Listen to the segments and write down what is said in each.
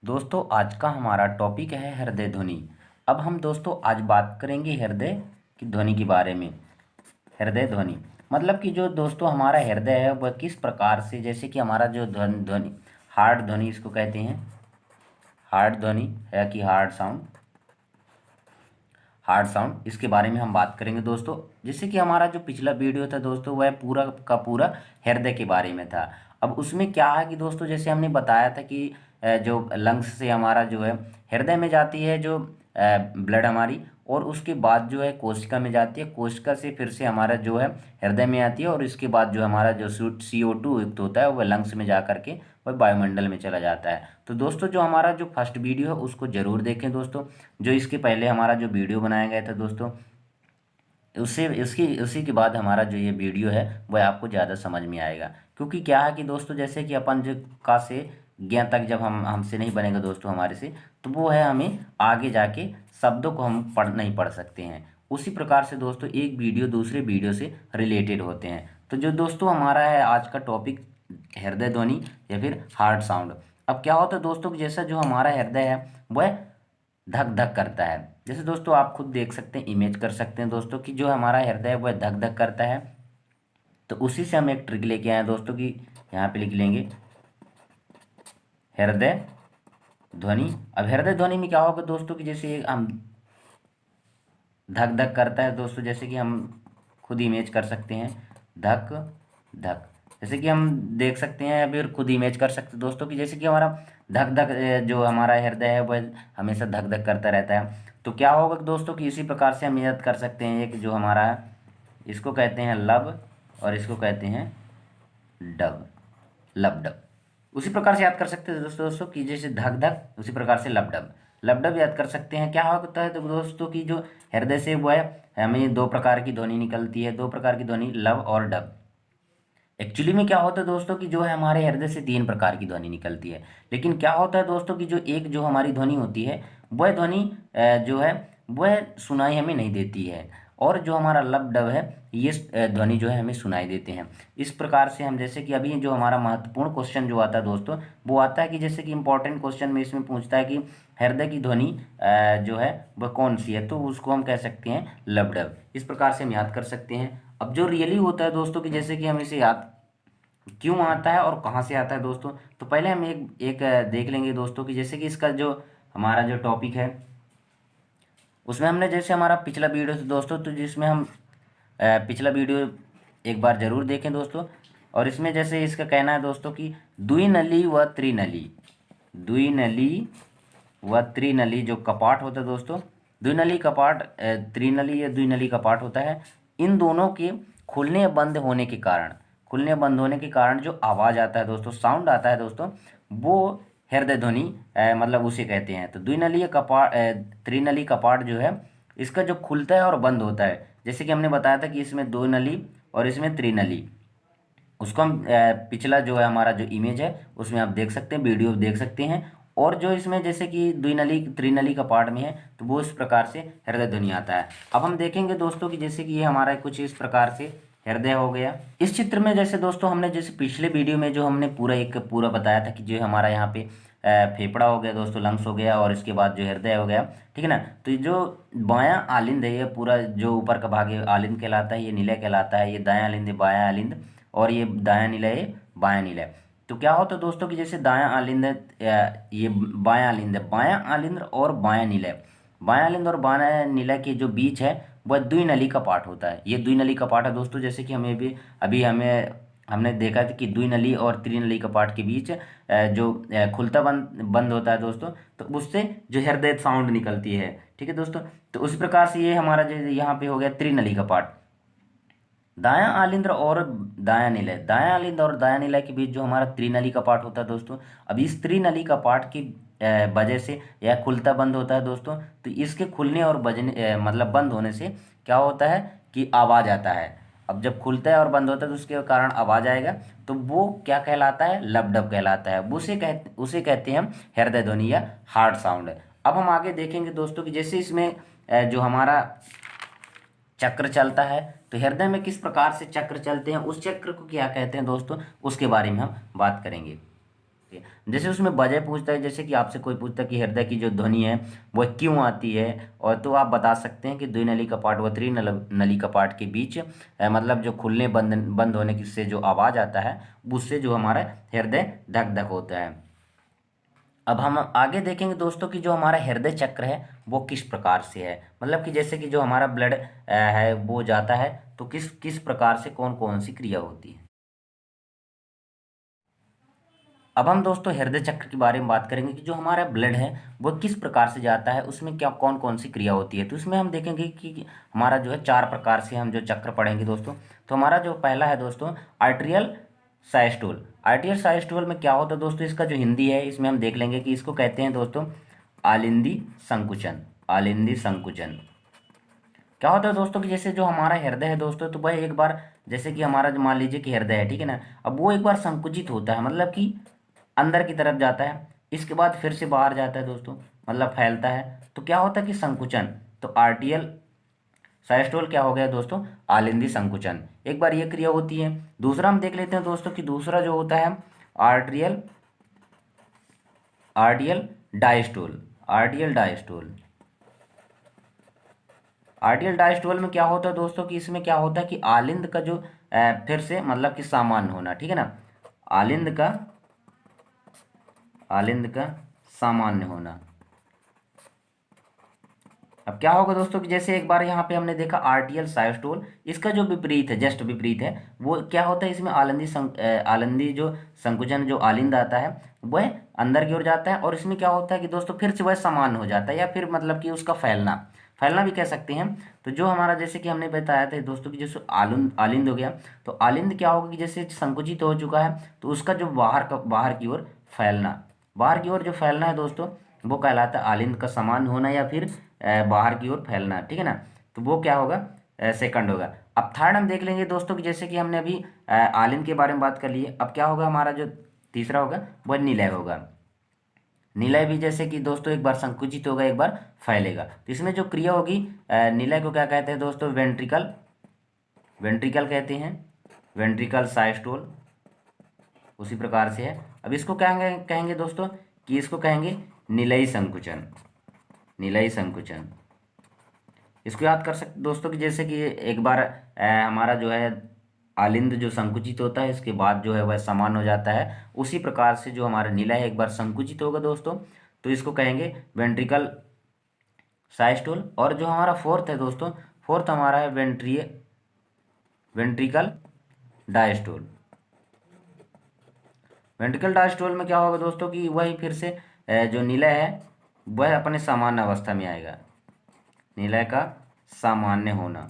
दोस्तों आज का हमारा टॉपिक है हृदय ध्वनि। अब हम दोस्तों आज बात करेंगे हृदय की ध्वनि के बारे में। हृदय ध्वनि मतलब कि जो दोस्तों हमारा हृदय है वह किस प्रकार से, जैसे कि हमारा जो ध्वनि ध्वनि हार्ट ध्वनि इसको कहते हैं, हार्ट ध्वनि है कि हार्ट साउंड इसके बारे में हम बात करेंगे दोस्तों। जैसे कि हमारा जो पिछला वीडियो था दोस्तों वह पूरा का पूरा हृदय के बारे में था। अब उसमें क्या है कि दोस्तों जैसे हमने बताया था कि जो लंग्स से हमारा जो है हृदय में जाती है जो ब्लड हमारी, और उसके बाद जो है कोशिका में जाती है, कोशिका से फिर से हमारा जो है हृदय में आती है, और इसके बाद जो हमारा जो CO2 युक्त होता है वह लंग्स में जा करके वह वायुमंडल में चला जाता है। तो दोस्तों जो हमारा जो फर्स्ट वीडियो है उसको ज़रूर देखें दोस्तों। जो इसके पहले हमारा जो वीडियो बनाया गया था दोस्तों, उससे इसकी उसी के बाद हमारा जो ये वीडियो है वह आपको ज़्यादा समझ में आएगा। क्योंकि क्या है कि दोस्तों जैसे कि अपन जो का से ज्ञान तक जब हम हमसे नहीं बनेगा दोस्तों हमारे से, तो वो है हमें आगे जाके शब्दों को हम नहीं पढ़ सकते हैं। उसी प्रकार से दोस्तों एक वीडियो दूसरे वीडियो से रिलेटेड होते हैं। तो जो दोस्तों हमारा है आज का टॉपिक हृदय ध्वनि या फिर हार्ट साउंड। अब क्या होता है दोस्तों कि जैसा जो हमारा हृदय है वह धक धक करता है। जैसे दोस्तों आप खुद देख सकते हैं, इमेज कर सकते हैं दोस्तों कि जो हमारा हृदय है वह धक धक करता है। तो उसी से हम एक ट्रिक लेके आए हैं दोस्तों कि यहाँ पे लिख लेंगे हृदय ध्वनि। अब हृदय ध्वनि में क्या होगा दोस्तों कि जैसे हम धक धक करता है दोस्तों, जैसे कि हम खुद इमेज कर सकते हैं धक धक, जैसे कि हम देख सकते हैं या फिर खुद इमेज कर सकते हैं दोस्तों कि जैसे कि हमारा धक धक जो हमारा हृदय है वह हमेशा धक धक करता रहता है। तो क्या होगा दोस्तों कि इसी प्रकार से हम याद कर सकते हैं एक जो हमारा है, इसको कहते हैं लब और इसको कहते हैं डब, लब डब। उसी प्रकार से याद कर सकते हैं दोस्तों कि जैसे धक धक उसी प्रकार से लब डब, लब डब याद कर सकते हैं। क्या होता है तो दोस्तों की जो हृदय से वो है हमें दो प्रकार की ध्वनि निकलती है, दो प्रकार की ध्वनि लब और डब। एक्चुअली में क्या होता है दोस्तों कि जो है हमारे हृदय से तीन प्रकार की ध्वनि निकलती है। लेकिन क्या होता है दोस्तों कि जो एक जो हमारी ध्वनि होती है वह ध्वनि जो है वह सुनाई हमें नहीं देती है, और जो हमारा लब डब है ये ध्वनि जो है हमें सुनाई देते हैं। इस प्रकार से हम जैसे कि अभी जो हमारा महत्वपूर्ण क्वेश्चन जो आता है दोस्तों वो आता है कि जैसे कि इंपॉर्टेंट क्वेश्चन में इसमें पूछता है कि हृदय की ध्वनि जो है वह कौन सी है, तो उसको हम कह सकते हैं लब डब। इस प्रकार से हम याद कर सकते हैं। अब जो रियली होता है दोस्तों कि जैसे कि हम इसे याद क्यों आता है और कहाँ से आता है दोस्तों, तो पहले हम एक एक देख लेंगे दोस्तों कि जैसे कि इसका जो हमारा जो टॉपिक है उसमें हमने जैसे हमारा पिछला वीडियो था दोस्तों, तो जिसमें हम पिछला वीडियो एक बार ज़रूर देखें दोस्तों। और इसमें जैसे इसका कहना है दोस्तों कि द्विनली व त्रिनली, द्विनली व त्रिनली जो कपाट होता है दोस्तों, द्विनली कपाट त्रिनली या द्विनली कपाट होता है। इन दोनों के खुलने या बंद होने के कारण, खुलने बंद होने के कारण जो आवाज़ आता है दोस्तों, साउंड आता है दोस्तों, वो हृदय ध्वनि मतलब उसे कहते हैं। तो द्विनलीय कपाट त्रिनली कपाट जो है इसका जो खुलता है और बंद होता है, जैसे कि हमने बताया था कि इसमें दो नली और इसमें त्रिनली, उसको हम पिछला जो है हमारा जो इमेज है उसमें आप देख सकते हैं, वीडियो देख सकते हैं। और जो इसमें जैसे कि द्विनली त्रिनली का पार्ट में है तो वो इस प्रकार से हृदय ध्वनि आता है। अब हम देखेंगे दोस्तों कि जैसे कि ये हमारा कुछ इस प्रकार से हृदय हो गया। इस चित्र में जैसे दोस्तों हमने जैसे पिछले वीडियो में जो हमने पूरा एक पूरा बताया था कि जो हमारा यहाँ पे फेफड़ा हो गया दोस्तों, लंग्स हो गया, और इसके बाद जो हृदय हो गया, ठीक है ना। तो ये जो बायां आलिंद है ये पूरा जो ऊपर का भाग है आलिंद कहलाता है, ये निलय कहलाता है, ये दायां आलिंद है बायां आलिंद, और ये दायां निलय बायां निलय। तो क्या होता है दोस्तों कि जैसे दायां आलिंद है ये बायां आलिंद है, बायां आलिंद और बायां निलय, बायां आलिंद और बायां निलय के जो बीच है वह द्विनली का पार्ट होता है। ये द्विनली का पार्ट है दोस्तों, जैसे कि हमें भी अभी हमें हमने देखा था कि द्विनली और त्रिनली का पार्ट के बीच जो खुलता बंद बंद होता है दोस्तों, तो उससे जो हृदय साउंड निकलती है, ठीक है दोस्तों। तो उस प्रकार से ये हमारा जो यहाँ पे हो गया त्रिनली का पार्ट। दायां आलिंद्र और दायां निलय, दायां आलिंद्र और दायां निलय के बीच जो हमारा त्रिनली का पार्ट होता है दोस्तों, अब इस त्रिनली का पार्ट की वजह से यह खुलता बंद होता है दोस्तों। तो इसके खुलने और बजने मतलब बंद होने से क्या होता है कि आवाज़ आता है। अब जब खुलता है और बंद होता है तो उसके कारण आवाज़ आएगा, तो वो क्या कहलाता है, लब डब कहलाता है। उसे कहते हैं हम हृदय ध्वनि या हार्ट साउंड। अब हम आगे देखेंगे दोस्तों कि जैसे इसमें जो हमारा चक्र चलता है, तो हृदय में किस प्रकार से चक्र चलते हैं, उस चक्र को क्या कहते हैं दोस्तों, उसके बारे में हम बात करेंगे। जैसे उसमें वजह पूछता है, जैसे कि आपसे कोई पूछता है कि हृदय की जो ध्वनि है वह क्यों आती है, और तो आप बता सकते हैं कि द्विनली कपाट व त्रिनली कपाट के बीच मतलब जो खुलने बंद बंद होने की से जो आवाज़ आता है उससे जो हमारा हृदय धक धक होता है। अब हम आगे देखेंगे दोस्तों कि जो हमारा हृदय चक्र है वो किस प्रकार से है, मतलब कि जैसे कि जो हमारा ब्लड है वो जाता है तो किस किस प्रकार से कौन कौन सी क्रिया होती है। अब हम दोस्तों हृदय चक्र के बारे में बात करेंगे कि जो हमारा ब्लड है वो किस प्रकार से जाता है, उसमें क्या कौन कौन सी क्रिया होती है। तो इसमें हम देखेंगे कि हमारा जो है 4 प्रकार से हम जो चक्र पढ़ेंगे दोस्तों। तो हमारा जो पहला है दोस्तों आर्टेरियल साइस्टोल। आर्टेरियल साइस्टोल में क्या होता है दोस्तों, इसका जो हिंदी है इसमें हम देख लेंगे कि इसको कहते हैं दोस्तों आलिंदी संकुचन। आलिंदी संकुचन क्या होता है दोस्तों कि जैसे जो हमारा हृदय है दोस्तों, तो वह एक बार जैसे कि हमारा जो मान लीजिए कि हृदय है, ठीक है ना, अब वो एक बार संकुचित होता है, मतलब कि अंदर की तरफ जाता है, इसके बाद फिर से बाहर जाता है दोस्तों, मतलब फैलता है, तो क्या होता है कि संकुचन। तो आर्टियल साइस्टोल क्या हो गया दोस्तों, आलिंदी संकुचन, एक बार ये क्रिया होती है। दूसरा हम देख लेते हैं दोस्तों कि दूसरा जो होता है atrial atrial diastole. Atrial diastole atrial diastole में क्या होता है दोस्तों कि इसमें क्या होता है कि आलिंद का जो फिर से मतलब कि सामान्य होना, ठीक है ना, आलिंद का आलिंद का सामान्य होना। अब क्या होगा दोस्तों कि जैसे एक बार यहाँ पे हमने देखा आर्टियल साइस्टोल, इसका जो विपरीत है, जस्ट विपरीत है, वो क्या होता है, इसमें आलिंदी जो संकुचन जो आलिंद आता है वह अंदर की ओर जाता है, और इसमें क्या होता है कि दोस्तों फिर से वह समान हो जाता है, या फिर मतलब कि उसका फैलना फैलना भी कह सकते हैं। तो जो हमारा जैसे कि हमने बताया था दोस्तों कि जैसे आलिंद हो गया, तो आलिंद क्या होगा कि जैसे संकुचित हो चुका है तो उसका जो बाहर की ओर फैलना, बाहर की ओर जो फैलना है दोस्तों वो कहलाता है आलिंद का समान होना, या फिर बाहर की ओर फैलना, ठीक है ना, तो वो क्या होगा, सेकंड होगा। अब थर्ड हम देख लेंगे दोस्तों कि जैसे कि हमने अभी आलिंद के बारे में बात कर ली है, अब क्या होगा हमारा जो तीसरा होगा वह निलय होगा। निलय भी जैसे कि दोस्तों एक बार संकुचित होगा एक बार फैलेगा, तो इसमें जो क्रिया होगी निलय को क्या कहते हैं दोस्तों, वेंट्रिकल वेंट्रिकल कहते हैं, वेंट्रिकल साइस्टोल उसी प्रकार से है। अब इसको कहेंगे कहेंगे दोस्तों कि इसको कहेंगे निलयी संकुचन। निलयी संकुचन इसको याद कर सकते दोस्तों कि जैसे कि एक बार हमारा जो है आलिंद जो संकुचित होता है इसके बाद जो है वह समान हो जाता है, उसी प्रकार से जो हमारा निलय है एक बार संकुचित होगा दोस्तों तो इसको कहेंगे वेंट्रिकल साइस्टोल। और जो हमारा फोर्थ है दोस्तों, फोर्थ हमारा है वेंट्रिकल डायस्टोल। वेंट्रिकल डायस्टोल में क्या होगा दोस्तों कि वही फिर से जो निलय है वह अपने सामान्य अवस्था में आएगा। निलय का सामान्य होना,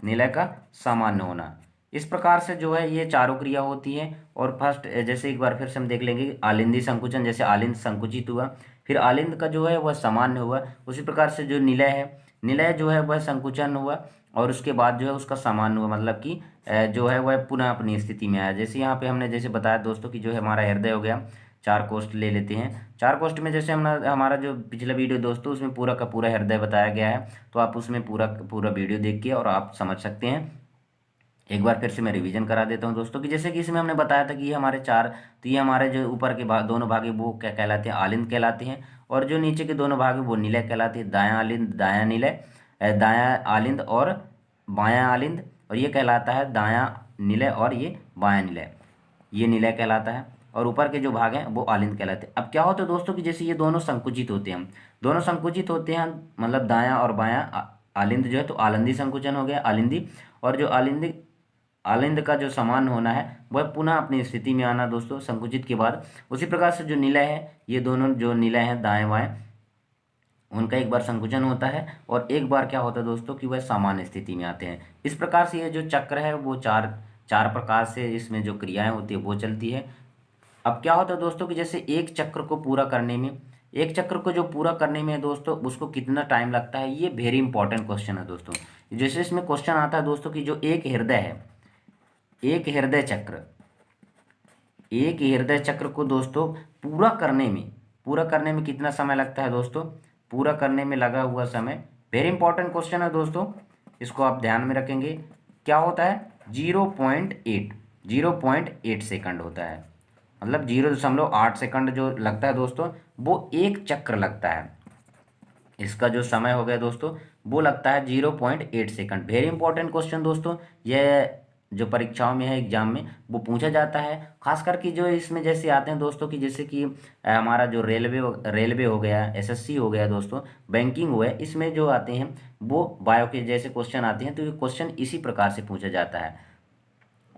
निलय का सामान्य होना, इस प्रकार से जो है ये चारों क्रिया होती है। और फर्स्ट जैसे एक बार फिर से हम देख लेंगे आलिंदी संकुचन, जैसे आलिंद संकुचित हुआ फिर आलिंद का जो है वह सामान्य हुआ, उसी प्रकार से जो निलय है, निलय जो है वह संकुचन हुआ और उसके बाद जो है उसका सामान्य हुआ, मतलब कि जो है वह पुनः अपनी स्थिति में आया। जैसे यहाँ पे हमने जैसे बताया दोस्तों कि जो है हमारा हृदय हो गया, चार कोष्ठ ले लेते हैं। चार कोष्ठ में जैसे हम हमारा जो पिछला वीडियो दोस्तों उसमें पूरा का पूरा हृदय बताया गया है, तो आप उसमें पूरा पूरा वीडियो देखिए और आप समझ सकते हैं। एक बार फिर से मैं रिवीजन करा देता हूँ दोस्तों कि जैसे कि इसमें हमने बताया था कि ये हमारे चार, तो ये हमारे जो ऊपर के दोनों भाग है वो क्या कहलाते हैं, आलिंद कहलाते हैं, और जो नीचे के दोनों भाग है वो निलय कहलाते हैं। दायां आलिंद दायां निलय, दायां आलिंद और बायां आलिंद, और ये कहलाता है दायां निलय और ये बायां निलय, ये निलय कहलाता है। और ऊपर के जो भाग हैं वो आलिंद कहलाते हैं। अब क्या होता है दोस्तों कि जैसे ये दोनों संकुचित होते हैं, दोनों संकुचित होते हैं, मतलब दायां और बायां आलिंद जो है, तो आलिंदी संकुचन हो गया आलिंदी, और जो आलिंदी आलिंद का जो समान होना है वह पुनः अपनी स्थिति में आना दोस्तों संकुचित के बाद। उसी प्रकार से जो निलय है, ये दोनों जो निलय हैं दाएं बाएं, उनका एक बार संकुचन होता है और एक बार क्या होता है दोस्तों कि वह सामान्य स्थिति में आते हैं। इस प्रकार से ये जो चक्र है वो चार चार प्रकार से इसमें जो क्रियाएं होती है वो चलती है। अब क्या होता है दोस्तों कि जैसे एक चक्र को पूरा करने में, एक चक्र को जो पूरा करने में दोस्तों उसको कितना टाइम लगता है, ये वेरी इंपॉर्टेंट क्वेश्चन है दोस्तों। जैसे इसमें क्वेश्चन आता है दोस्तों कि जो एक हृदय है, एक हृदय चक्र, एक हृदय चक्र को दोस्तों पूरा करने में कितना समय लगता है दोस्तों, पूरा करने में लगा हुआ समय, वेरी इंपॉर्टेंट क्वेश्चन है दोस्तों, इसको आप ध्यान में रखेंगे। क्या होता है, 0.8 सेकंड होता है। मतलब 0.8 सेकंड जो लगता है दोस्तों, वो एक चक्र लगता है। इसका जो समय हो गया दोस्तों, वो लगता है 0.8 सेकंड। वेरी इंपॉर्टेंट क्वेश्चन दोस्तों, यह जो परीक्षाओं में है, एग्जाम में वो पूछा जाता है। खास करके जो इसमें जैसे आते हैं दोस्तों कि जैसे कि हमारा जो रेलवे हो गया, एसएससी हो गया दोस्तों, बैंकिंग हुआ है, इसमें जो आते हैं वो बायो के जैसे क्वेश्चन आते हैं, तो ये क्वेश्चन इसी प्रकार से पूछा जाता है।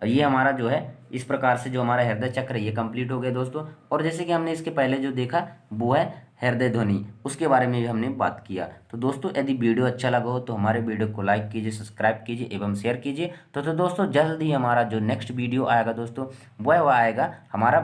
ये हमारा जो है इस प्रकार से जो हमारा हृदय चक्र है ये कंप्लीट हो गया दोस्तों। और जैसे कि हमने इसके पहले जो देखा वो है हृदय ध्वनि, उसके बारे में भी हमने बात किया। तो दोस्तों यदि वीडियो अच्छा लगा हो तो हमारे वीडियो को लाइक कीजिए, सब्सक्राइब कीजिए एवं शेयर कीजिए। तो दोस्तों जल्द ही हमारा जो नेक्स्ट वीडियो आएगा दोस्तों, वह आएगा हमारा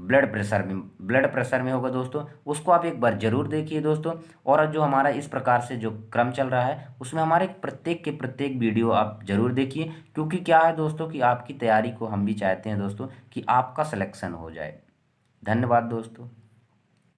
ब्लड प्रेशर में होगा दोस्तों। उसको आप एक बार जरूर देखिए दोस्तों। और जो हमारा इस प्रकार से जो क्रम चल रहा है उसमें हमारे प्रत्येक वीडियो आप जरूर देखिए, क्योंकि क्या है दोस्तों कि आपकी तैयारी को हम भी चाहते हैं दोस्तों कि आपका सिलेक्शन हो जाए। धन्यवाद दोस्तों।